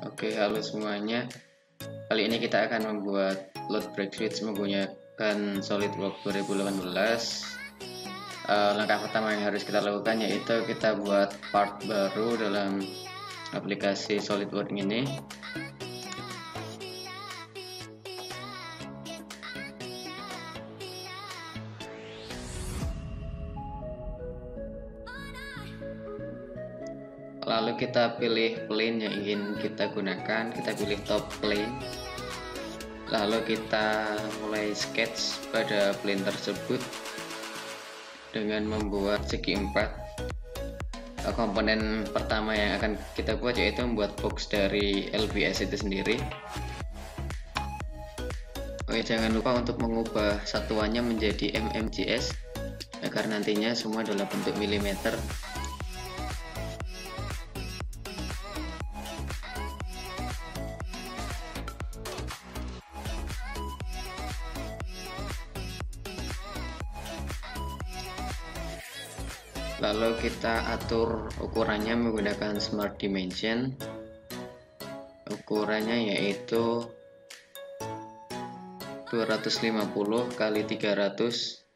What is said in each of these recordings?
Oke, halo semuanya. Kali ini kita akan membuat load break switch menggunakan SolidWorks 2018. Langkah pertama yang harus kita lakukan yaitu kita buat part baru dalam aplikasi SolidWorks ini. Lalu kita pilih plane yang ingin kita gunakan, kita pilih top plane. Lalu kita mulai sketch pada plane tersebut dengan membuat segi 4. Komponen pertama yang akan kita buat yaitu membuat box dari LBS itu sendiri. Oke, jangan lupa untuk mengubah satuannya menjadi mmgs agar nantinya semua dalam bentuk milimeter. Lalu kita atur ukurannya menggunakan Smart Dimension. Ukurannya yaitu 250 kali 300.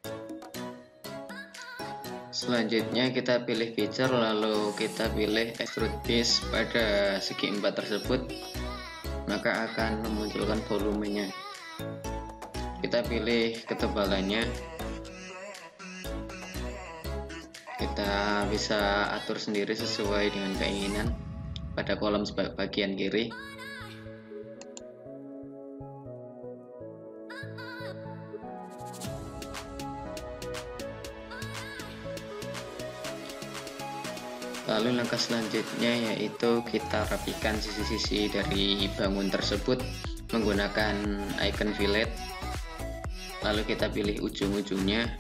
Selanjutnya kita pilih feature, lalu kita pilih extrude base pada segi 4 tersebut, maka akan memunculkan volumenya. Kita pilih ketebalannya, kita bisa atur sendiri sesuai dengan keinginan pada kolom bagian kiri. Lalu langkah selanjutnya yaitu kita rapikan sisi-sisi dari bangun tersebut menggunakan icon fillet. Lalu kita pilih ujung-ujungnya.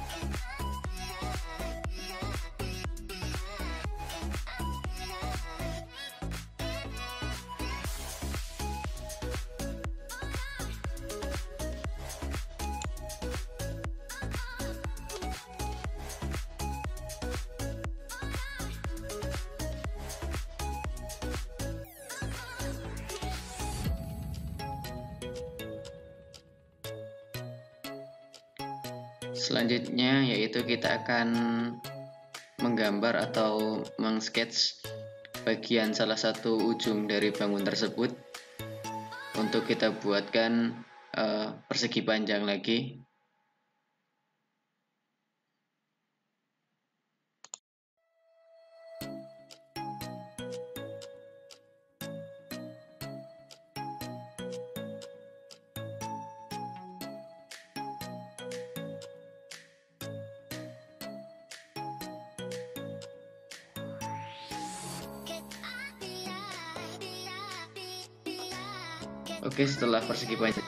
Selanjutnya yaitu kita akan menggambar atau mengsketch bagian salah satu ujung dari bangun tersebut untuk kita buatkan persegi panjang lagi. Oke, setelah persegi panjang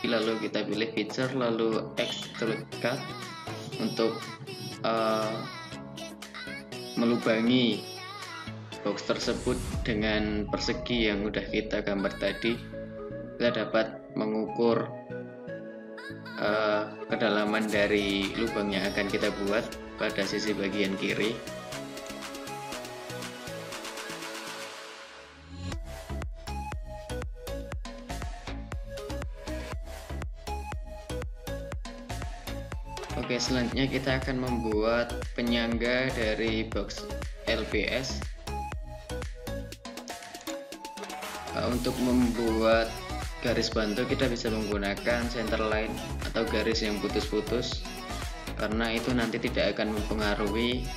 lalu kita pilih feature, lalu extrude cut untuk melubangi box tersebut dengan persegi yang udah kita gambar tadi. Kita dapat mengukur kedalaman dari lubang yang akan kita buat pada sisi bagian kiri. Oke, selanjutnya kita akan membuat penyangga dari box LBS. Untuk membuat garis bantu kita bisa menggunakan center line atau garis yang putus-putus, karena itu nanti tidak akan mempengaruhi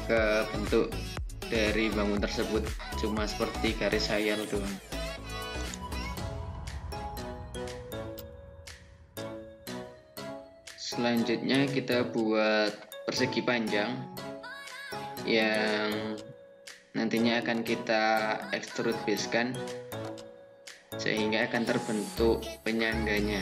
ke bentuk dari bangun tersebut, cuma seperti garis hayal doang. Selanjutnya kita buat persegi panjang yang nantinya akan kita extrude base kan, sehingga akan terbentuk penyangganya.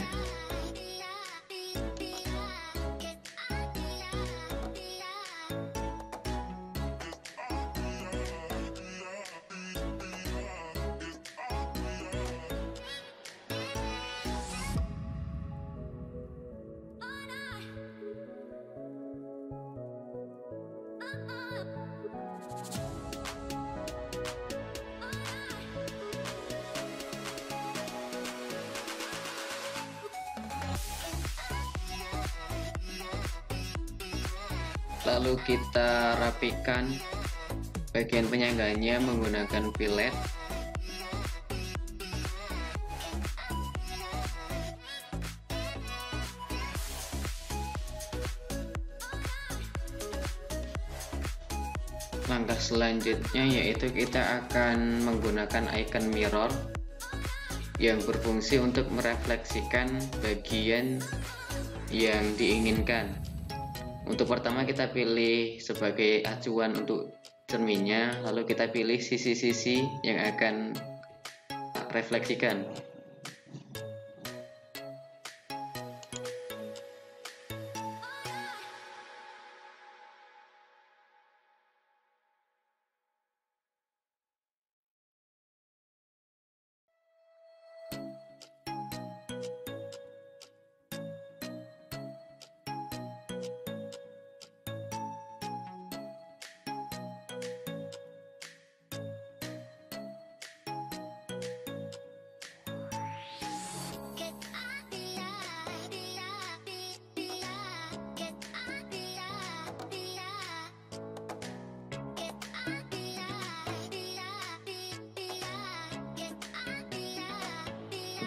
lalu kita rapikan bagian penyangganya menggunakan fillet. Langkah selanjutnya yaitu kita akan menggunakan icon mirror yang berfungsi untuk merefleksikan bagian yang diinginkan. Untuk pertama kita pilih sebagai acuan untuk cerminnya, lalu kita pilih sisi-sisi yang akan refleksikan.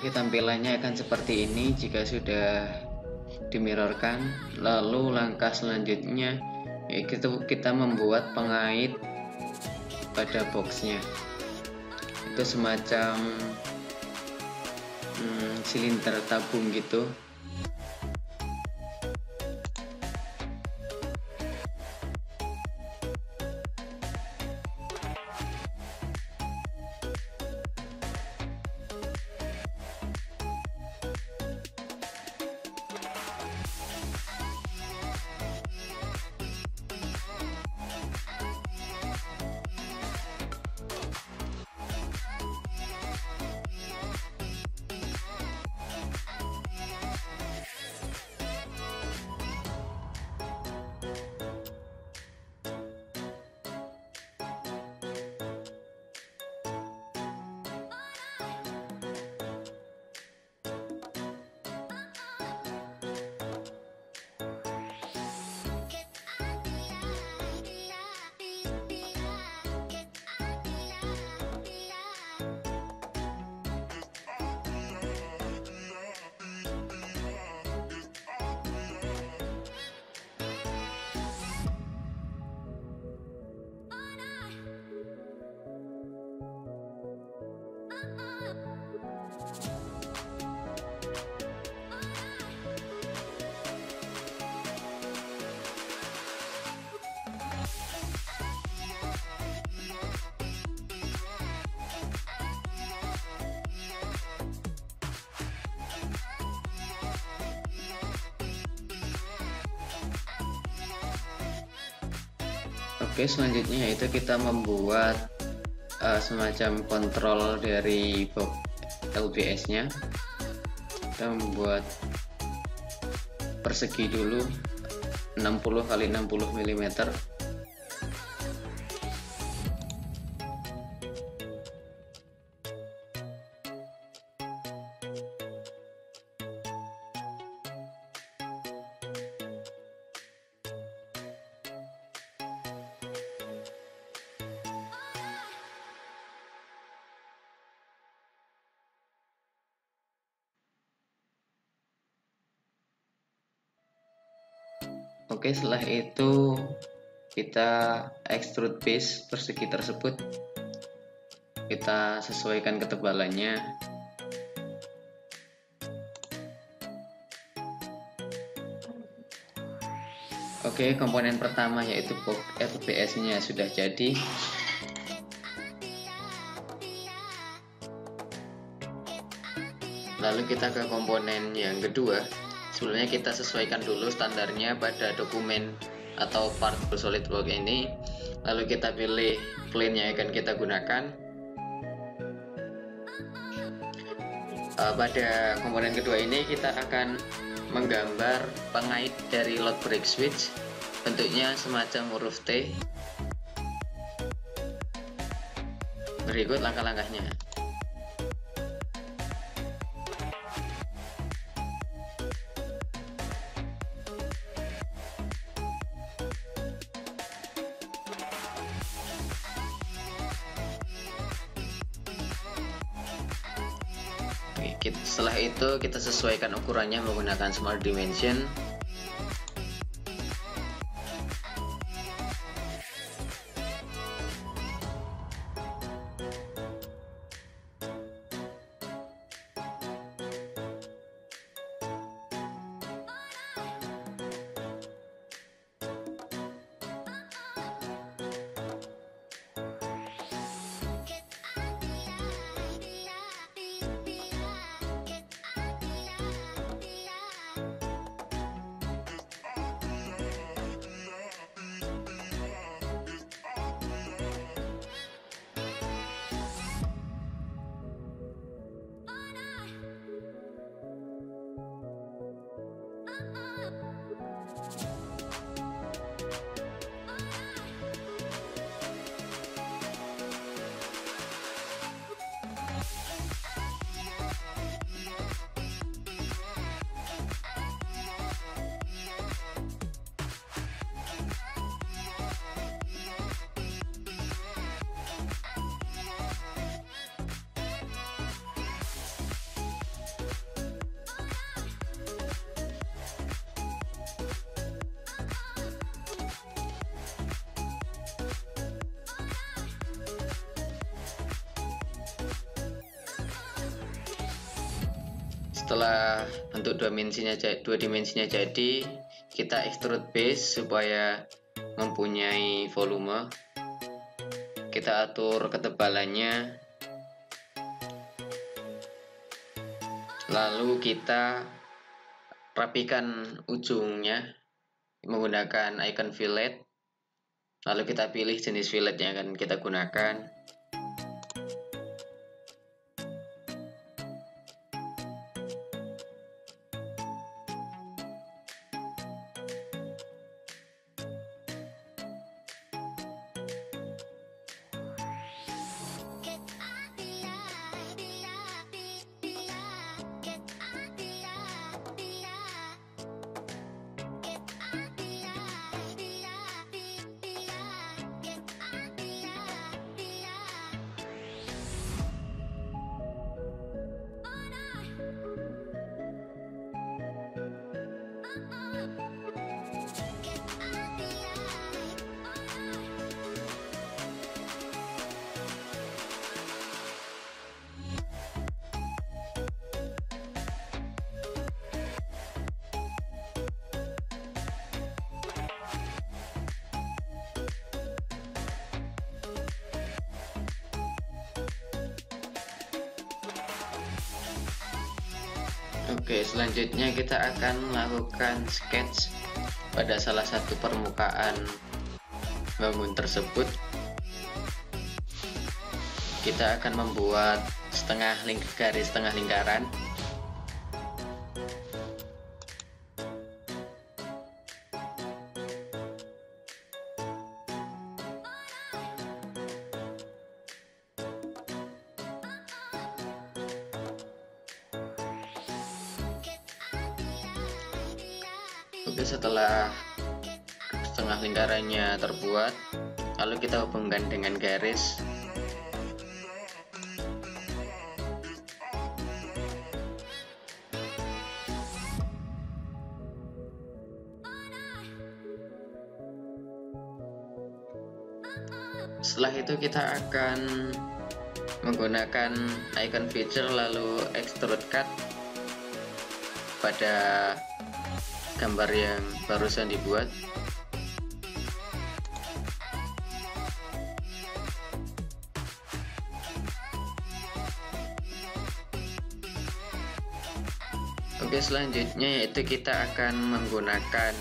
Oke, tampilannya akan seperti ini jika sudah dimirrorkan. Lalu langkah selanjutnya yaitu kita membuat pengait pada boxnya. Itu semacam silinder tabung gitu. Oke, selanjutnya yaitu kita membuat semacam kontrol dari box LBS nya. Kita membuat persegi dulu 60 x 60 mm. Oke, setelah itu kita extrude base persegi tersebut, kita sesuaikan ketebalannya. Oke, komponen pertama yaitu box LBS nya sudah jadi. Lalu kita ke komponen yang kedua. Sebelumnya kita sesuaikan dulu standarnya pada dokumen atau part SolidWorks ini. Lalu kita pilih plane yang akan kita gunakan. Pada komponen kedua ini kita akan menggambar pengait dari load break switch. Bentuknya semacam huruf T. Berikut langkah-langkahnya. Setelah itu kita sesuaikan ukurannya menggunakan Smart Dimension. Setelah bentuk dua dimensinya jadi, kita extrude base supaya mempunyai volume. Kita atur ketebalannya, lalu kita rapikan ujungnya menggunakan icon fillet. Lalu kita pilih jenis fillet yang akan kita gunakan. Oke, selanjutnya kita akan melakukan sketch pada salah satu permukaan bangun tersebut. Kita akan membuat garis setengah lingkaran. Oke, setelah setengah lingkarannya terbuat, lalu kita hubungkan dengan garis. Setelah itu kita akan menggunakan icon feature lalu extrude cut pada gambar yang barusan dibuat. Oke, selanjutnya yaitu kita akan menggunakan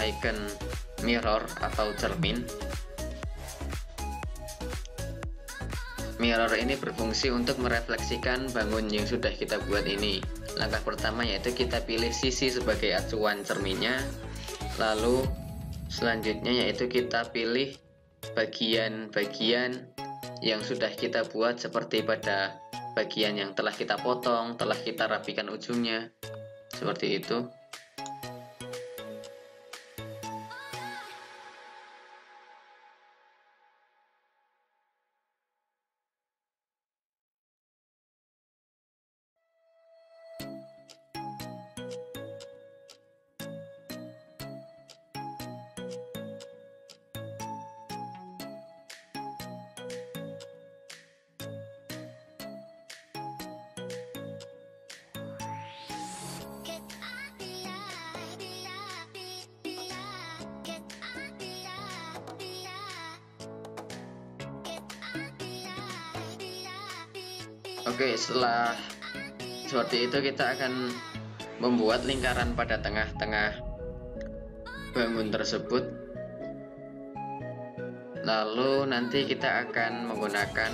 icon mirror atau cermin. Mirror ini berfungsi untuk merefleksikan bangun yang sudah kita buat ini. Langkah pertama yaitu kita pilih sisi sebagai acuan cerminnya. Lalu selanjutnya yaitu kita pilih bagian-bagian yang sudah kita buat, seperti pada bagian yang telah kita potong, telah kita rapikan ujungnya, seperti itu. Oke, setelah seperti itu kita akan membuat lingkaran pada tengah-tengah bangun tersebut. Lalu nanti kita akan menggunakan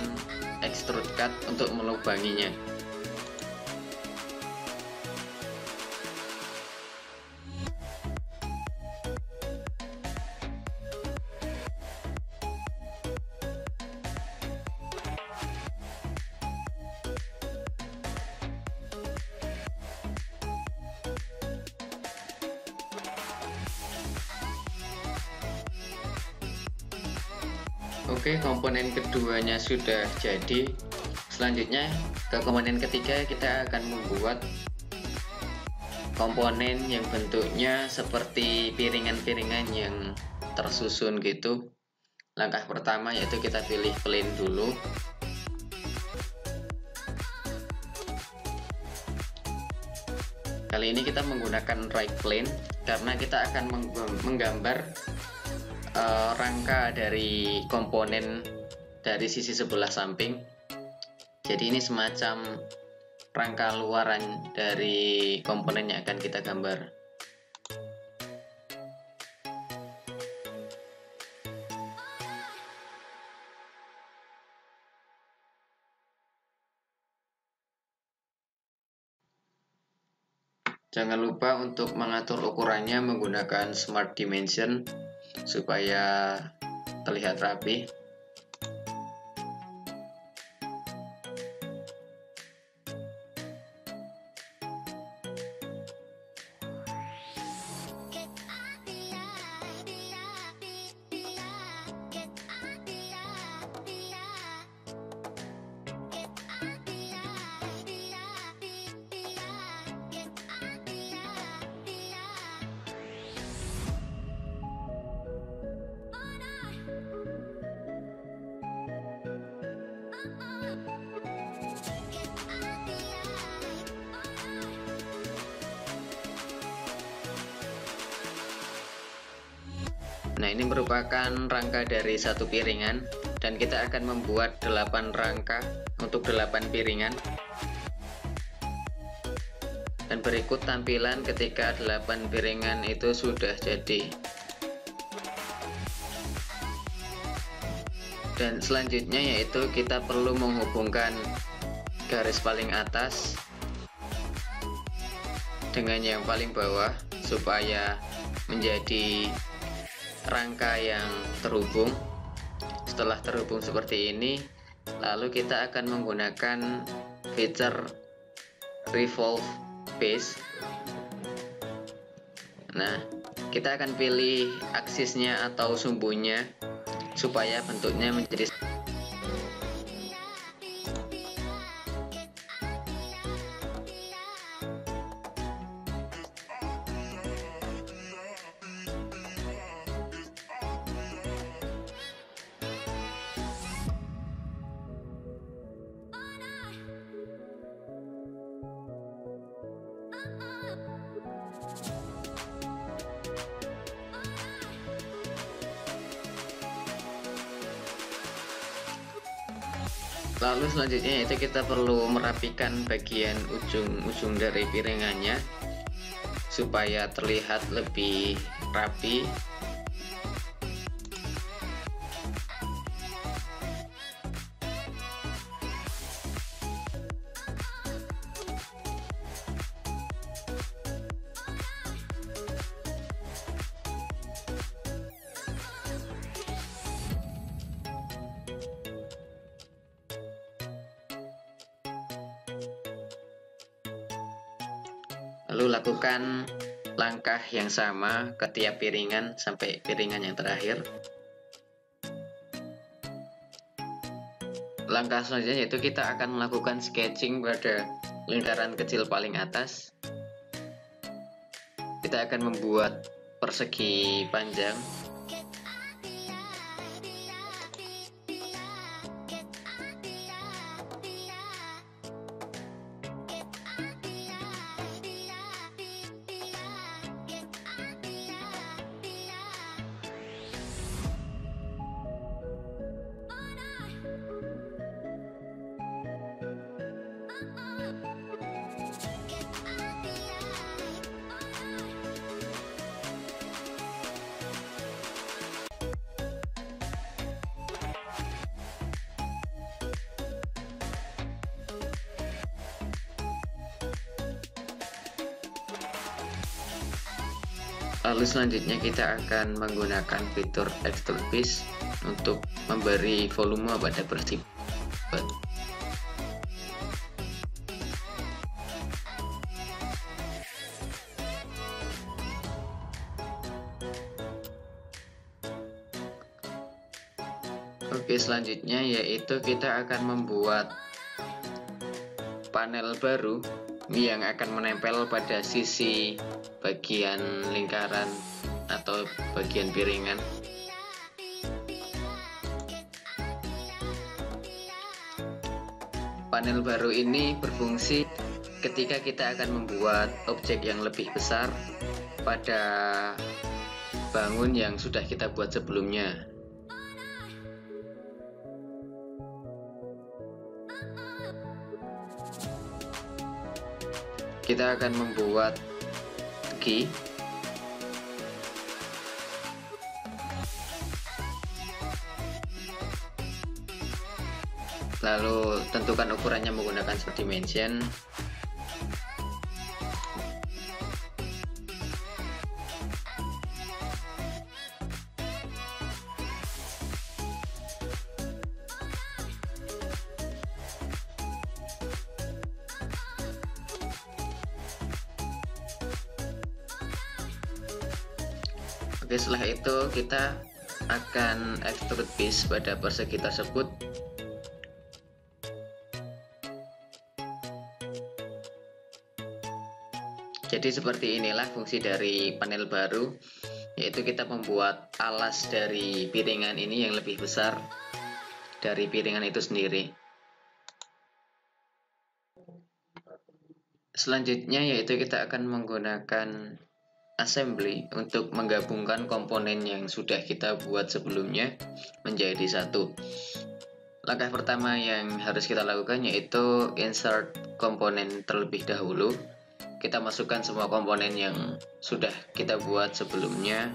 extrude cut untuk melubanginya. Oke, komponen keduanya sudah jadi. Selanjutnya ke komponen ketiga, kita akan membuat komponen yang bentuknya seperti piringan-piringan yang tersusun gitu. Langkah pertama yaitu kita pilih plane dulu. Kali ini kita menggunakan right plane karena kita akan menggambar rangka dari komponen dari sisi sebelah samping. Jadi ini semacam rangka luaran dari komponen yang akan kita gambar. Jangan lupa untuk mengatur ukurannya menggunakan Smart Dimension supaya terlihat rapi. Nah, ini merupakan rangka dari satu piringan dan kita akan membuat 8 rangka untuk 8 piringan. Dan berikut tampilan ketika 8 piringan itu sudah jadi. Dan selanjutnya yaitu kita perlu menghubungkan garis paling atas dengan yang paling bawah supaya menjadi rangka yang terhubung. Setelah terhubung seperti ini, lalu kita akan menggunakan feature revolve base. Nah, kita akan pilih aksisnya atau sumbunya supaya bentuknya menjadi Lalu selanjutnya yaitu kita perlu merapikan bagian ujung-ujung dari piringannya supaya terlihat lebih rapi. Lalu lakukan langkah yang sama ke tiap piringan sampai piringan yang terakhir. Langkah selanjutnya yaitu kita akan melakukan sketching pada lingkaran kecil paling atas. Kita akan membuat persegi panjang. Lalu selanjutnya kita akan menggunakan fitur Extrude Piece untuk memberi volume pada brush debug. Oke, selanjutnya yaitu kita akan membuat panel baru yang akan menempel pada sisi bagian lingkaran atau bagian piringan. Panel baru ini berfungsi ketika kita akan membuat objek yang lebih besar pada bangun yang sudah kita buat sebelumnya. Kita akan membuat key, lalu tentukan ukurannya menggunakan smart dimension. Oke, setelah itu kita akan extrude piece pada persegi tersebut. Jadi seperti inilah fungsi dari panel baru, yaitu kita membuat alas dari piringan ini yang lebih besar dari piringan itu sendiri. Selanjutnya yaitu kita akan menggunakan assembly untuk menggabungkan komponen yang sudah kita buat sebelumnya menjadi satu. Langkah pertama yang harus kita lakukan yaitu insert komponen terlebih dahulu. Kita masukkan semua komponen yang sudah kita buat sebelumnya.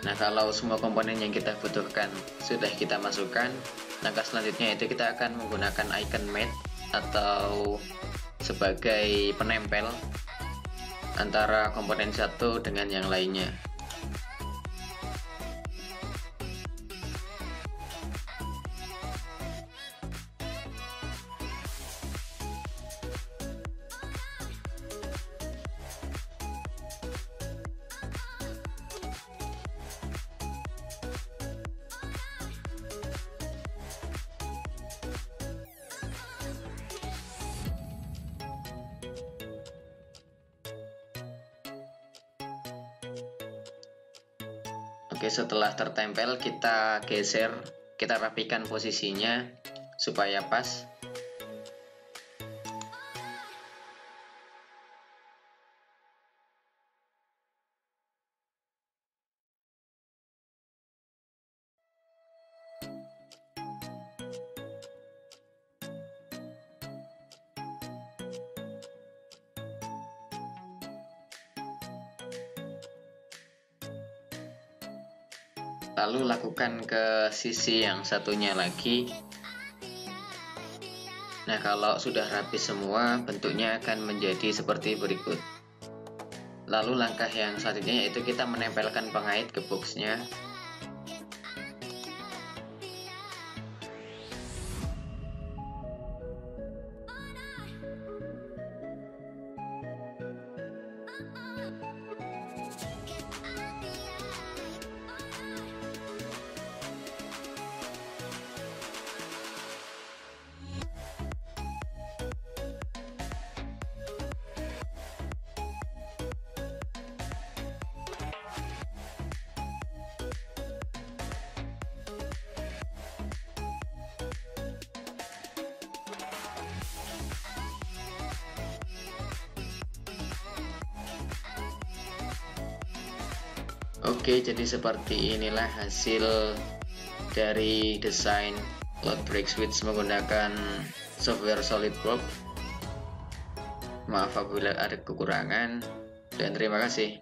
Nah, kalau semua komponen yang kita butuhkan sudah kita masukkan, langkah selanjutnya itu kita akan menggunakan icon matte atau sebagai penempel antara komponen satu dengan yang lainnya. Oke, setelah tertempel kita geser, kita rapikan posisinya supaya pas. Lalu lakukan ke sisi yang satunya lagi. Nah, kalau sudah rapi semua, bentuknya akan menjadi seperti berikut. Lalu langkah yang selanjutnya yaitu kita menempelkan pengait ke boxnya. Oke, jadi seperti inilah hasil dari desain load break switch menggunakan software SolidWorks. Maaf apabila ada kekurangan, dan terima kasih.